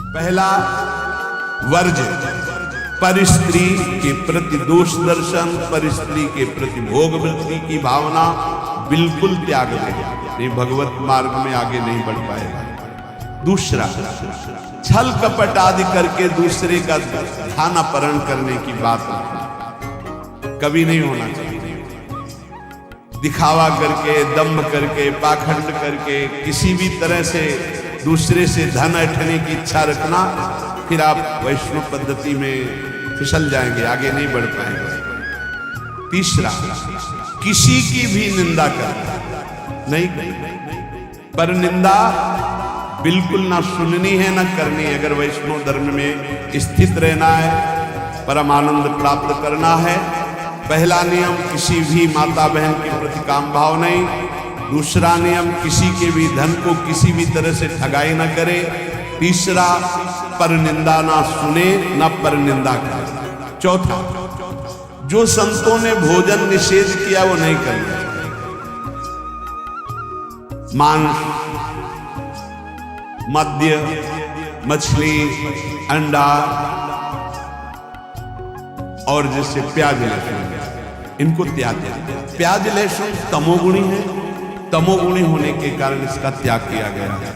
पहला वर्ज, पर स्त्री के प्रति दोष दर्शन, पर स्त्री के प्रति भोग वृत्ति की भावना बिल्कुल त्याग देगा, नहीं भगवत मार्ग में आगे नहीं बढ़ पाएगा। दूसरा, छल कपट आदि करके दूसरे का धन अपहरण करने की बात कभी नहीं होना चाहिए। दिखावा करके, दम्भ करके, पाखंड करके किसी भी तरह से दूसरे से धन ऐंठने की इच्छा रखना, फिर आप वैष्णव पद्धति में फिसल जाएंगे, आगे नहीं बढ़ पाएंगे। तीसरा, किसी की भी निंदा करना नहीं, पर निंदा बिल्कुल ना सुननी है ना करनी है। अगर वैष्णव धर्म में स्थित रहना है, परम आनंद प्राप्त करना है, पहला नियम किसी भी माता बहन के प्रति काम भाव नहीं। दूसरा नियम किसी के भी धन को किसी भी तरह से ठगाई ना करे। तीसरा, पर निंदा ना सुने ना पर निंदा करे। चौथा, जो संतों ने भोजन निषेध किया वो नहीं करना। मांस, मद्य, मछली, अंडा और जैसे प्याज लहसुन, इनको त्याग दिया। प्याज लहसुन तमोगुणी है, तमोगुणी होने के कारण इसका त्याग किया गया।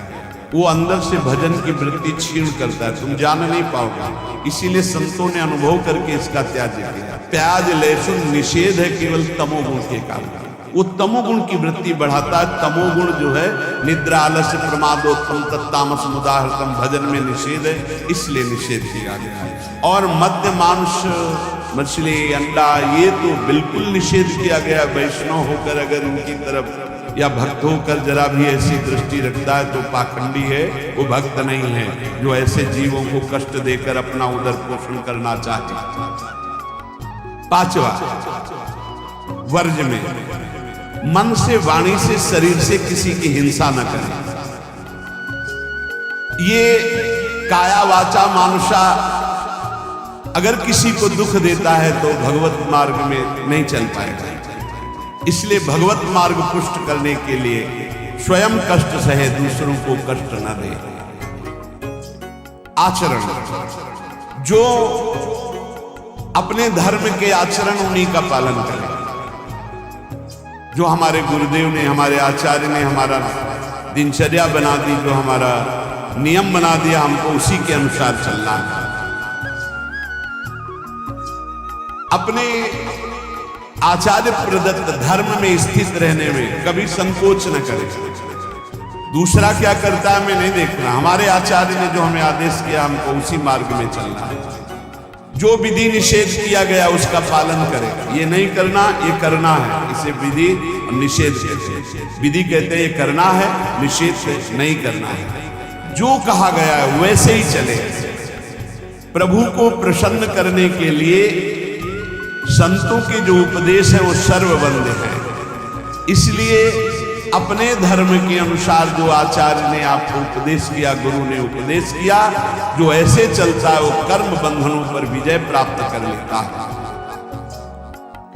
वो अंदर से भजन की वृत्ति क्षीण करता है, तुम जान नहीं पाओगे, इसीलिए संतों ने अनुभव करके इसका त्याग किया। प्याज लहसुन निषेध है केवल तमोगुण के कारण, वो तमोगुण की वृत्ति बढ़ाता है। तमोगुण जो है निद्रा, आलस्य, प्रमादोत्तम, तत्तामस मुदाहृतम, भजन में निषेध है, इसलिए निषेध किया गया है। और मद्य, मांस, मछली, अंडा, ये तो बिल्कुल निषेध किया गया। वैष्णव होकर अगर उनकी तरफ या भक्त होकर जरा भी ऐसी दृष्टि रखता है तो पाखंडी है, वो भक्त नहीं है जो ऐसे जीवों को कष्ट देकर अपना उदर पोषण करना चाहते। पांचवा, वर्ज में मन से, वाणी से, शरीर से किसी की हिंसा न करें। ये काया वाचा मानुषा अगर किसी को दुख देता है तो भगवत मार्ग में नहीं चल पाएगा। इसलिए भगवत मार्ग पुष्ट करने के लिए स्वयं कष्ट सहे, दूसरों को कष्ट न दे। आचरण, जो अपने धर्म के आचरण उन्हीं का पालन करें। जो हमारे गुरुदेव ने, हमारे आचार्य ने हमारा दिनचर्या बना दी, जो हमारा नियम बना दिया, हमको उसी के अनुसार चलना है। अपने आचार्य प्रदत्त धर्म में स्थित रहने में कभी संकोच न करें। दूसरा क्या करता है मैं नहीं देखना, हमारे आचार्य ने जो हमें आदेश किया हमको उसी मार्ग में चलना है। जो विधि निषेध किया गया उसका पालन करें। ये नहीं करना, ये करना है, इसे विधि और निषेध कहते हैं। विधि कहते हैं ये करना है, निषेध नहीं करना है। जो कहा गया है वैसे ही चले। प्रभु को प्रसन्न करने के लिए संतों के जो उपदेश है वो सर्ववंद्य है। इसलिए अपने धर्म के अनुसार जो आचार्य ने आपको उपदेश किया, गुरु ने उपदेश किया, जो ऐसे चलता है वो कर्म बंधनों पर विजय प्राप्त कर लेता है।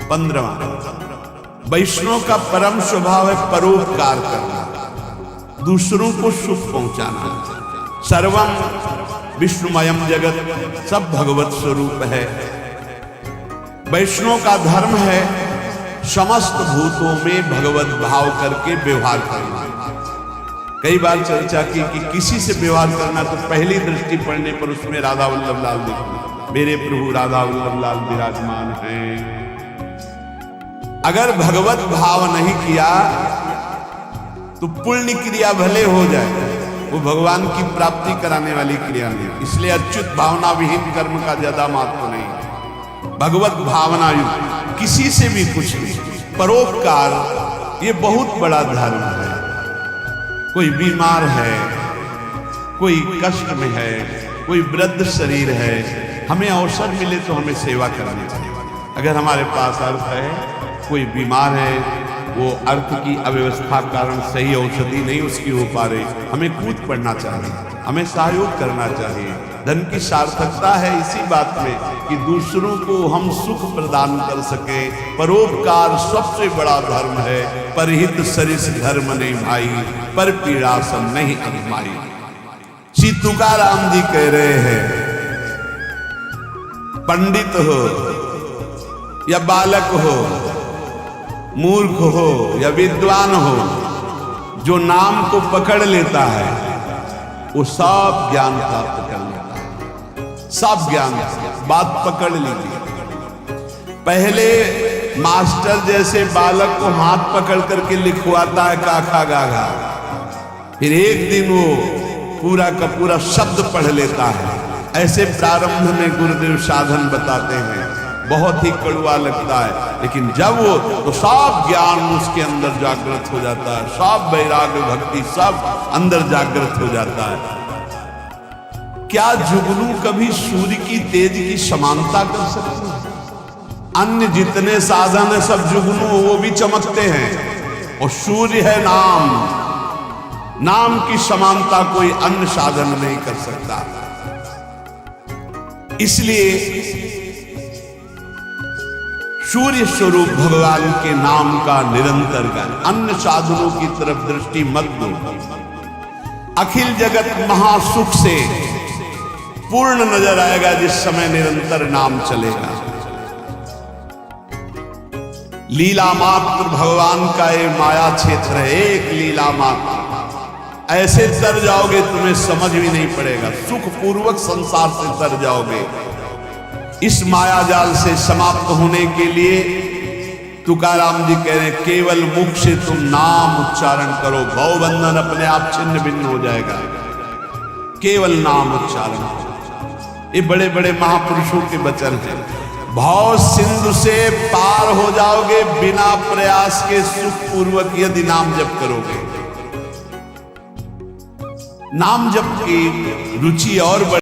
15वां, वैष्णव का परम स्वभाव है परोपकार करना, दूसरों को सुख पहुंचाना। सर्वम विष्णुमयम जगत, सब भगवत स्वरूप है। वैष्णव का धर्म है समस्त भूतों में भगवत भाव करके व्यवहार करना। कई बार चर्चा की कि किसी से व्यवहार करना तो पहली दृष्टि पड़ने पर उसमें राधा वल्लभ लाल देखना, मेरे प्रभु राधा वल्लभ लाल विराजमान हैं। अगर भगवत भाव नहीं किया तो पुण्य क्रिया भले हो जाए, वो भगवान की प्राप्ति कराने वाली क्रिया नहीं। इसलिए अच्युत भावना विहीन कर्म का ज्यादा महत्व नहीं। भगवत भावना युक्त किसी से भी कुछ नहीं, परोपकार ये बहुत बड़ा धर्म है। कोई बीमार है, कोई कष्ट में है, कोई वृद्ध शरीर है, हमें अवसर मिले तो हमें सेवा करनी चाहिए। अगर हमारे पास अर्थ है, कोई बीमार है, वो अर्थ की अव्यवस्था कारण सही औषधि नहीं उसकी हो पा रही, हमें कूद पड़ना चाहिए, हमें सहयोग करना चाहिए। धन की सार्थकता है इसी बात में कि दूसरों को हम सुख प्रदान कर सके। परोपकार सबसे बड़ा धर्म है। परहित सरिस धर्म नहीं भाई, पर पीड़ा सम नहीं अभिमाई। श्री तुकाराम जी कह रहे हैं, पंडित हो या बालक हो, मूर्ख हो या विद्वान हो, जो नाम को पकड़ लेता है वो सब ज्ञान प्राप्त कर लेता है। सब ज्ञान, बात पकड़ लीजिए। पहले मास्टर जैसे बालक को हाथ पकड़ करके लिखवाता है काखा गाघा, फिर एक दिन वो पूरा का पूरा शब्द पढ़ लेता है। ऐसे प्रारंभ में गुरुदेव साधन बताते हैं, बहुत ही कड़वा लगता है, लेकिन जब वो तो सब ज्ञान उसके अंदर जागृत हो जाता है, सब वैराग्य भक्ति सब अंदर जागृत हो जाता है। क्या जुगनू कभी सूर्य की तेज की समानता कर सकते हैं? अन्य जितने साधन है सब जुगनू वो भी चमकते हैं, और सूर्य है नाम, नाम की समानता कोई अन्य साधन नहीं कर सकता। इसलिए सूर्य स्वरूप भगवान के नाम का निरंतर गान, अन्य साधनों की तरफ दृष्टि मत दो। अखिल जगत महासुख से पूर्ण नजर आएगा जिस समय निरंतर नाम चलेगा। लीला मात्र भगवान का ये माया क्षेत्र है, एक लीला मात्र। ऐसे तर जाओगे तुम्हें समझ भी नहीं पड़ेगा, सुख पूर्वक संसार से तर जाओगे। इस माया जाल से समाप्त होने के लिए तुकाराम जी कह रहे हैं, केवल मुख से तुम नाम उच्चारण करो, भवबंधन अपने आप छिन्न भिन्न हो जाएगा। केवल नाम उच्चारण करो। ये बड़े बड़े महापुरुषों के वचन हैं। भाव सिंधु से पार हो जाओगे बिना प्रयास के, सुख पूर्वक यदि नाम जप करोगे। नाम जप की रुचि और